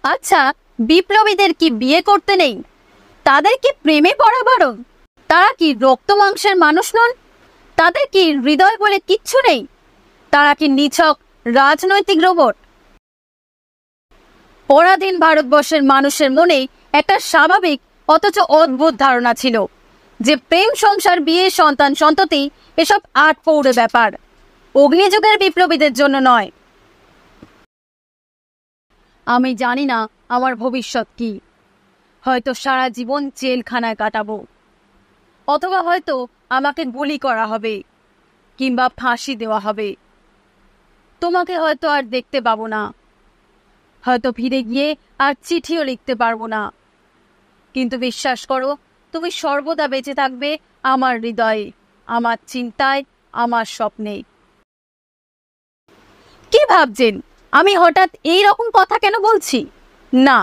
আচ্ছা, বিপ্লবীদের কি বিয়ে করতে নেই? তাদের কি প্রেমে পড়া বারণ? তারা কি রক্ত মাংসের মানুষ নন? তাদের কি হৃদয় বলে কিচ্ছু নেই? তারা কি নিছক রাজনৈতিক রোবট? পরাধীন ভারতবর্ষের মানুষের মনে একটা স্বাভাবিক অথচ অদ্ভুত ধারণা ছিল যে প্রেম, সংসার, বিয়ে, সন্তান সন্ততি এসব আটপৌরে ব্যাপার, অগ্নিযুগের বিপ্লবীদের জন্য নয়। আমি জানি না আমার ভবিষ্যৎ কি। হয়তো সারা জীবন জেলখানায় কাটাবো, অথবা হয়তো আমাকে গুলি করা হবে কিংবা ফাঁসি দেওয়া হবে। তোমাকে হয়তো আর দেখতে পাবো না, হয়তো ফিরে গিয়ে আর চিঠিও লিখতে পারবো না, কিন্তু বিশ্বাস করো, তুমি সর্বদা বেঁচে থাকবে আমার হৃদয়ে, আমার চিন্তায়, আমার স্বপ্নে। কি ভাবছেন আমি হঠাৎ এই রকম কথা কেন বলছি? না,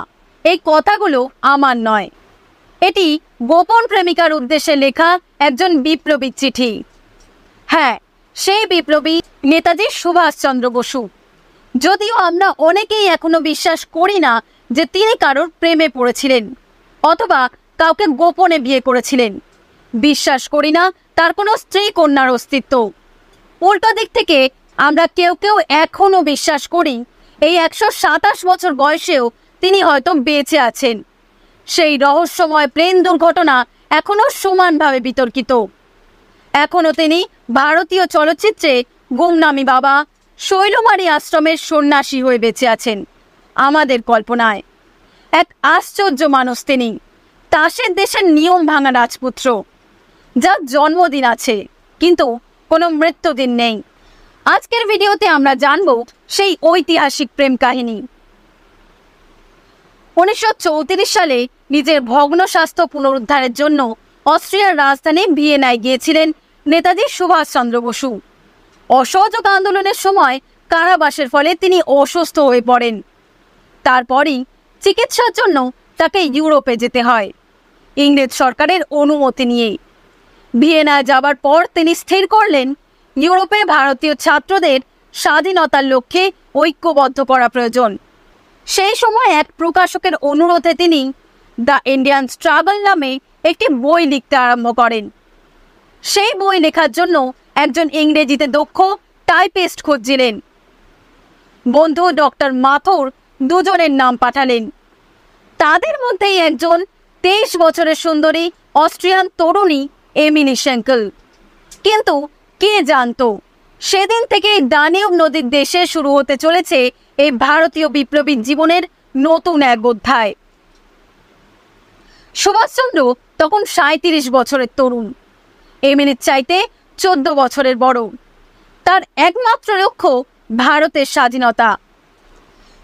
এই কথাগুলো আমার নয়। এটি গোপন প্রেমিকার উদ্দেশ্যে লেখা একজন বিপ্লবীর চিঠি। হ্যাঁ, সেই বিপ্লবী নেতাজি সুভাষচন্দ্র বসু। যদিও আমরা অনেকেই এখনো বিশ্বাস করি না যে তিনি কারোর প্রেমে পড়েছিলেন অথবা কাউকে গোপনে বিয়ে করেছিলেন। বিশ্বাস করি না তার কোনো স্ত্রী কন্যার অস্তিত্ব। উল্টো দিক থেকে আমরা কেউ কেউ এখনো বিশ্বাস করি এই 127 বছর বয়সেও তিনি হয়তো বেঁচে আছেন। সেই রহস্যময় প্লেন দুর্ঘটনা এখনো সমানভাবে বিতর্কিত। এখনো তিনি ভারতীয় চলচ্চিত্রে গুমনামি বাবা, শৈলমারী আশ্রমের সন্ন্যাসী হয়ে বেঁচে আছেন আমাদের কল্পনায়। এক আশ্চর্য মানুষ তিনি, তাসের দেশের নিয়ম ভাঙা রাজপুত্র, যার জন্মদিন আছে কিন্তু কোনো মৃত্যুদিন নেই। আজকের ভিডিওতে আমরা জানব সেই ঐতিহাসিক প্রেম কাহিনী। 1934 সালে নিজের ভগ্ন স্বাস্থ্য পুনরুদ্ধারের জন্য অস্ট্রিয়ার রাজধানী ভিয়েনায় গিয়েছিলেন নেতাজি সুভাষচন্দ্র বসু। অসহযোগ আন্দোলনের সময় কারাবাসের ফলে তিনি অসুস্থ হয়ে পড়েন। তারপরই চিকিৎসার জন্য তাকে ইউরোপে যেতে হয়, ইংরেজ সরকারের অনুমতি নিয়ে। ভিয়েনায় যাবার পর তিনি স্থির করলেন ইউরোপে ভারতীয় ছাত্রদের স্বাধীনতার লক্ষ্যে ঐক্যবদ্ধ করা প্রয়োজন। সেই সময় এক প্রকাশকের অনুরোধে তিনি দ্য ইন্ডিয়ান স্ট্রাগল নামে একটি বই লিখতে আরম্ভ করেন। সেই বই লেখার জন্য একজন ইংরেজিতে দক্ষ টাইপিস্ট খুঁজছিলেন। বন্ধু ডক্টর মাথুর দুজনের নাম পাঠালেন। তাদের মধ্যেই একজন 23 বছরের সুন্দরী অস্ট্রিয়ান তরুণী এমিলি শেঙ্কেল। কিন্তু কে জানতো সেদিন থেকে দানিউব নদীর দেশে শুরু হতে চলেছে এই ভারতীয় বিপ্লবীর জীবনের নতুন এক অধ্যায়। সুভাষচন্দ্র তখন 37 বছরের তরুণ, এমিলির চাইতে 14 বছরের বড়। তার একমাত্র লক্ষ্য ভারতের স্বাধীনতা।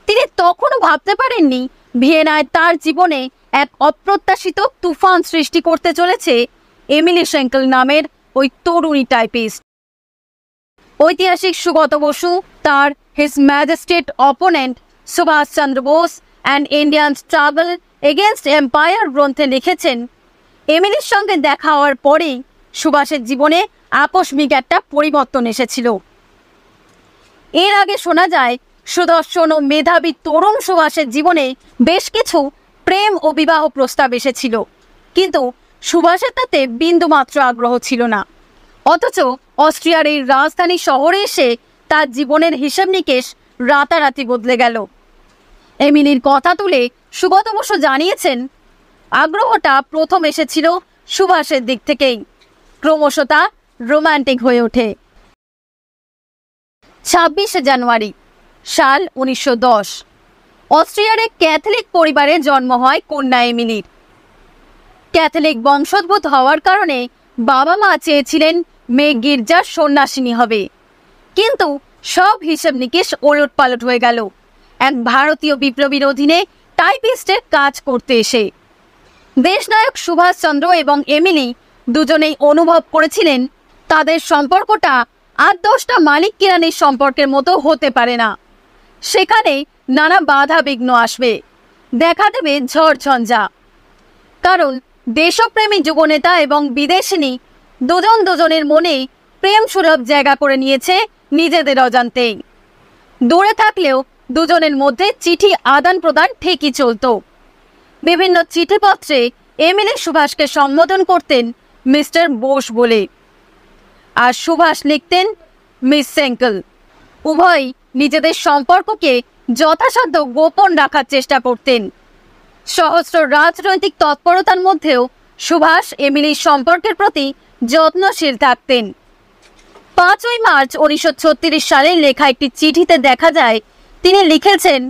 তিনি তখনও ভাবতে পারেননি ভিয়েনায় তার জীবনে এক অপ্রত্যাশিত তুফান সৃষ্টি করতে চলেছে এমিলি শেঙ্কেল নামের ওই তরুণী টাইপিস্ট। ঐতিহাসিক সুগত বসু তার his majesty's opponent Subhas Chandra Bose and Indian struggle against empire গ্রন্থে লিখেছেন, এমিলির সঙ্গে দেখা হওয়ার পরেই সুভাষের জীবনে আকস্মিক একটা পরিবর্তন এসেছিল। এর আগে শোনা যায় সুদর্শন ও মেধাবী তরুণ সুভাষের জীবনে বেশ কিছু প্রেম ও বিবাহ প্রস্তাব এসেছিল, কিন্তু সুভাষের তাতে বিন্দুমাত্র আগ্রহ ছিল না। অথচ অস্ট্রিয়ার এই রাজধানী শহরে এসে তার জীবনের হিসেব নিকেশ রাতারাতি বদলে গেল। এমিলির কথা তুলে সুগত বসু জানিয়েছেন, আগ্রহটা প্রথম এসেছিল সুভাষের দিক থেকেই, ক্রমশ তা রোমান্টিক হয়ে ওঠে। 26 জানুয়ারি সাল 1910 অস্ট্রিয়ার এক ক্যাথলিক পরিবারে জন্ম হয় কন্যা এমিলির। ক্যাথলিক বংশোদ্ভূত হওয়ার কারণে বাবা মা চেয়েছিলেন মেয়ে গির্জার সন্ন্যাসিনী হবে, কিন্তু সব হিসেব নিকেশ ওলটপালট হয়ে গেল এক ভারতীয় বিপ্লবীর অধীনে টাইপিস্টের কাজ করতে এসে। দেশনায়ক সুভাষচন্দ্র এবং এমিলি দুজনেই অনুভব করেছিলেন তাদের সম্পর্কটা 8-10টা মালিক কিরানির সম্পর্কের মতো হতে পারে না। সেখানে নানা বাধা বিঘ্ন আসবে, দেখা দেবে ঝড়ঝঞ্ঝা। কারণ দেশপ্রেমী যুবনেতা এবং বিদেশিনী দুজন দুজনের মনে প্রেম সুলভ জায়গা করে নিয়েছে নিজেদের অজান্তেই। দূরে থাকলেও দুজনের মধ্যে চিঠি আদান প্রদান ঠিকই চলত। বিভিন্ন চিঠিপত্রে এমিলি সুভাষকে সম্বোধন করতেন মিস্টার বোস বলে, আর সুভাষ লিখতেন মিস সেঙ্কল। উভয় নিজেদের সম্পর্ককে যথাসাধ্য গোপন রাখার চেষ্টা করতেন। সহস্র রাজনৈতিক তৎপরতার মধ্যেও সুভাষ এমিলির সম্পর্কের প্রতি যত্নশীল থাকতেন। 5ই মার্চ 1936 সালে লেখা একটি চিঠিতে দেখা যায় তিনি লিখেছেন,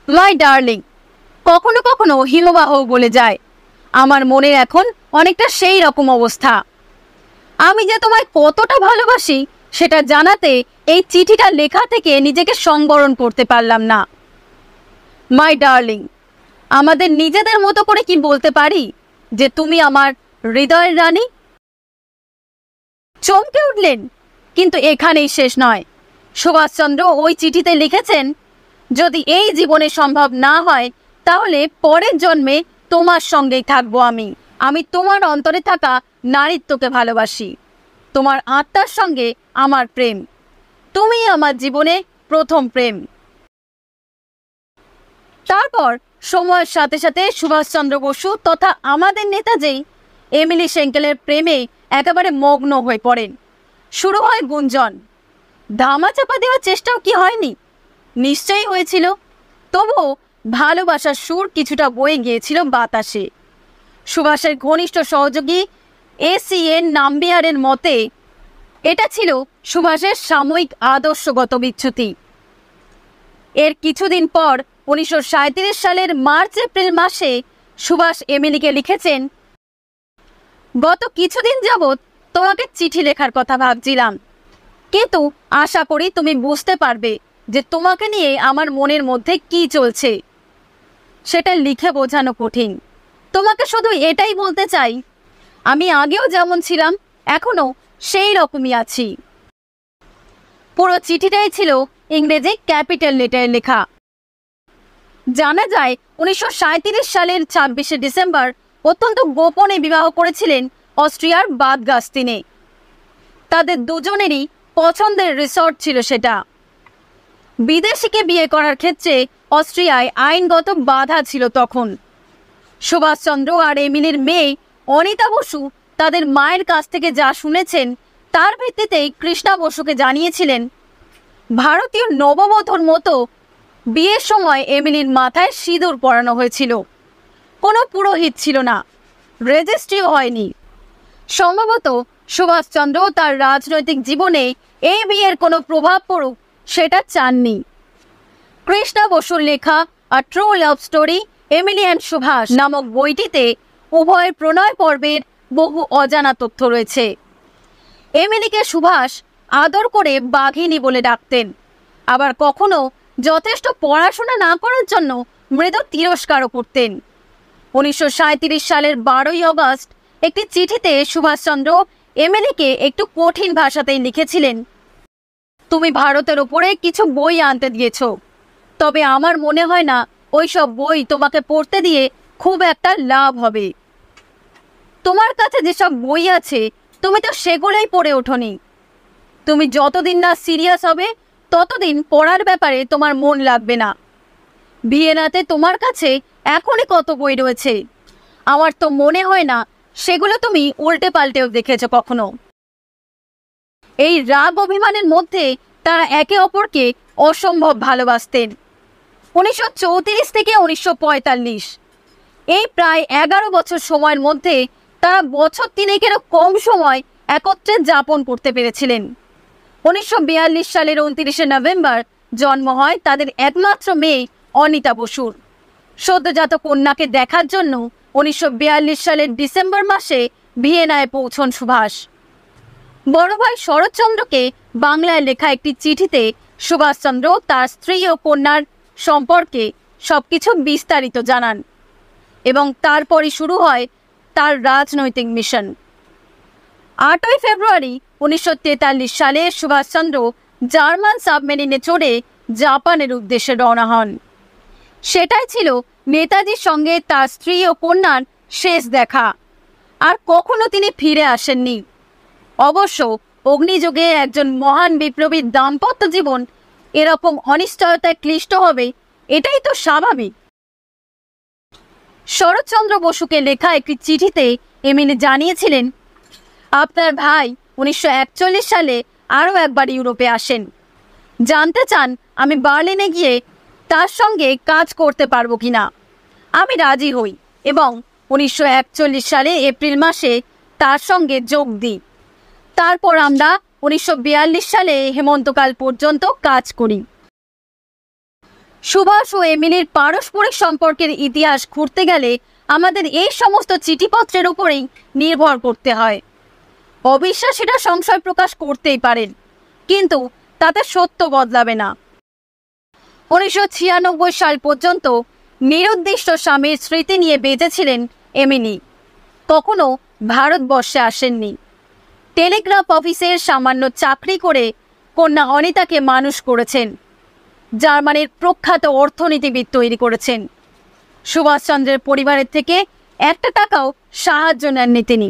মাই ডার্লিং, কখনো কখনো হিমবাহ বলে যায়। আমার মনের এখন অনেকটা সেই রকম অবস্থা। আমি যে তোমায় কতটা ভালোবাসি সেটা জানাতে এই চিঠিটা লেখা থেকে নিজেকে সংবরণ করতে পারলাম না। মাই ডার্লিং, আমাদের নিজেদের মতো করে কি বলতে পারি যে তুমি আমার হৃদয়ের রানী? চমকে উঠলেন, কিন্তু এখানেই শেষ নয়। সুভাষচন্দ্র ওই চিঠিতে লিখেছেন, যদি এই জীবনে সম্ভব না হয় তাহলে পরের জন্মে তোমার সঙ্গেই থাকবো। আমি তোমার অন্তরে থাকা নারীত্বকে ভালোবাসি। তোমার আত্মার সঙ্গে আমার প্রেম। তুমি আমার জীবনে প্রথম প্রেম। তারপর সময়ের সাথে সাথে সুভাষচন্দ্র বসু তথা আমাদের নেতাজি এমিলি সেঙ্কেলের প্রেমে একেবারে মগ্ন হয়ে পড়েন। শুরু হয় গুঞ্জন। ধামাচাপা দেওয়ার চেষ্টাও কি হয়নি? নিশ্চয়ই হয়েছিল। তবুও ভালোবাসার সুর কিছুটা বয়ে গিয়েছিল বাতাসে। সুভাষের ঘনিষ্ঠ সহযোগী ACN নাম্বিয়ারের মতে এটা ছিল সুভাষের সাময়িক আদর্শগত বিচ্যুতি। এর কিছুদিন পর 1937 সালের মার্চ এপ্রিল মাসে সুভাষ এমিলিকে লিখেছেন, গত কিছুদিন যাবৎ তোমাকে চিঠি লেখার কথা ভাবছিলাম, কিন্তু আশা করি তুমি বুঝতে পারবে যে তোমাকে নিয়ে আমার মনের মধ্যে কি চলছে। সেটা লিখে বোঝানো কঠিন। তোমাকে শুধু এটাই বলতে চাই, আমি আগেও যেমন ছিলাম এখনো সেই রকমই আছি। পুরো চিঠিটাই ছিল ইংরেজি ক্যাপিটাল লেটারে লেখা। জানা যায় 1937 সালের 26শে ডিসেম্বর অত্যন্ত গোপনে বিবাহ করেছিলেন অস্ট্রিয়ার বাদ গাস্তিনে। তাদের দুজনেরই পছন্দের রিসর্ট ছিল সেটা। বিদেশিকে বিয়ে করার ক্ষেত্রে অস্ট্রিয়ায় আইনগত বাধা ছিল তখন। সুভাষচন্দ্র আর এমিলির মেয়ে অনিতা বসু তাদের মায়ের কাছ থেকে যা শুনেছেন তার ভিত্তিতেই কৃষ্ণা বসুকে জানিয়েছিলেন, ভারতীয় নববধূর মতো বিয়ের সময় এমিলির মাথায় সিঁদুর পরানো হয়েছিল। কোনো পুরোহিত ছিল না, রেজিস্ট্রিও হয়নি। সম্ভবত সুভাষচন্দ্র তার রাজনৈতিক জীবনে এই বিয়ের কোনো প্রভাব পড়ুক সেটা চাননি। কৃষ্ণা বসুর লেখা a true love story Emily and Subhas নামক বইটিতে উভয়ের প্রণয় পর্বের বহু অজানা তথ্য রয়েছে। এমিলিকে সুভাষ আদর করে বাঘিনী বলে ডাকতেন, আবার কখনো যথেষ্ট পড়াশোনা না করার জন্য মৃদু তিরস্কারও করতেন। 1937 সালের 12ই অগস্ট একটি চিঠিতে সুভাষচন্দ্র এমিলিকে একটু কঠিন ভাষাতেই লিখেছিলেন, তুমি ভারতের ওপরে কিছু বই আনতে দিয়েছ, তবে আমার মনে হয় না ওইসব বই তোমাকে পড়তে দিয়ে খুব একটা লাভ হবে। তোমার কাছে যেসব বই আছে তুমি তো সেগুলোই পড়ে ওঠোনি। তুমি যতদিন না সিরিয়াস হবে ততদিন পড়ার ব্যাপারে তোমার মন লাগবে না। ভিয়েনাতে তোমার কাছে এখনই কত বই রয়েছে, আমার তো মনে হয় না সেগুলো তুমি উল্টে পাল্টেও দেখেছ কখনো। এই রাগ অভিমানের মধ্যে তারা একে অপরকে অসম্ভব ভালোবাসতেন। 1934 থেকে 1945 এই প্রায় 11 বছর সময়ের মধ্যে তারা বছর তিনেকেরও কম সময় একত্রে যাপন করতে পেরেছিলেন। 1942 সালের 29শে নভেম্বর জন্ম হয় তাদের একমাত্র মেয়ে অনিতা বসুর। সদ্যজাত কন্যাকে দেখার জন্য 1942 সালের ডিসেম্বর মাসে ভিয়েনায় পৌঁছন সুভাষ। বড় ভাই শরৎচন্দ্রকে বাংলায় লেখা একটি চিঠিতে সুভাষচন্দ্র তার স্ত্রী ও কন্যার সম্পর্কে সবকিছু বিস্তারিত জানান এবং তারপরই শুরু হয় তার রাজনৈতিক মিশন। 8ই ফেব্রুয়ারি 1943 সালে সুভাষচন্দ্র জার্মান সাবমেরিনে চড়ে জাপানের উদ্দেশ্যে রওনা হন। সেটাই ছিল নেতাজির সঙ্গে তার স্ত্রী ও কন্যার শেষ দেখা। আর কখনো তিনি ফিরে আসেননি। অবশ্য অগ্নিযোগে একজন মহান বিপ্লবীর দাম্পত্য জীবন এরকম অনিশ্চয়তায় ক্লিষ্ট হবে, এটাই তো স্বাভাবিক। শরৎচন্দ্র বসুকে লেখা একটি চিঠিতে এমিলি জানিয়েছিলেন, আপনার ভাই 1941 সালে আরও একবার ইউরোপে আসেন। জানতে চান আমি বার্লিনে গিয়ে তার সঙ্গে কাজ করতে পারবো কিনা। আমি রাজি হই এবং 1941 সালে এপ্রিল মাসে তার সঙ্গে যোগ দিই। তারপর আমরা 1942 সালে হেমন্তকাল পর্যন্ত কাজ করি। সুভাষ ও এমিলির পারস্পরিক সম্পর্কের ইতিহাস ঘুরতে গেলে আমাদের এই সমস্ত চিঠিপত্রের উপরেই নির্ভর করতে হয়। অবিশ্বাসীরা সংশয় প্রকাশ করতেই পারেন, কিন্তু তাতে সত্য বদলাবে না। 1996 সাল পর্যন্ত নিরুদ্দিষ্ট স্বামীর স্মৃতি নিয়ে বেঁচেছিলেন এমিলি। কখনো ভারতবর্ষে আসেননি। টেলিগ্রাফ অফিসের সামান্য চাকরি করে কন্যা অনিতাকে মানুষ করেছেন। জার্মানির প্রখ্যাত অর্থনীতিবিদ তৈরি করেছেন। সুভাষচন্দ্রের পরিবারের থেকে 1 টাকাও সাহায্য নেননি তিনি।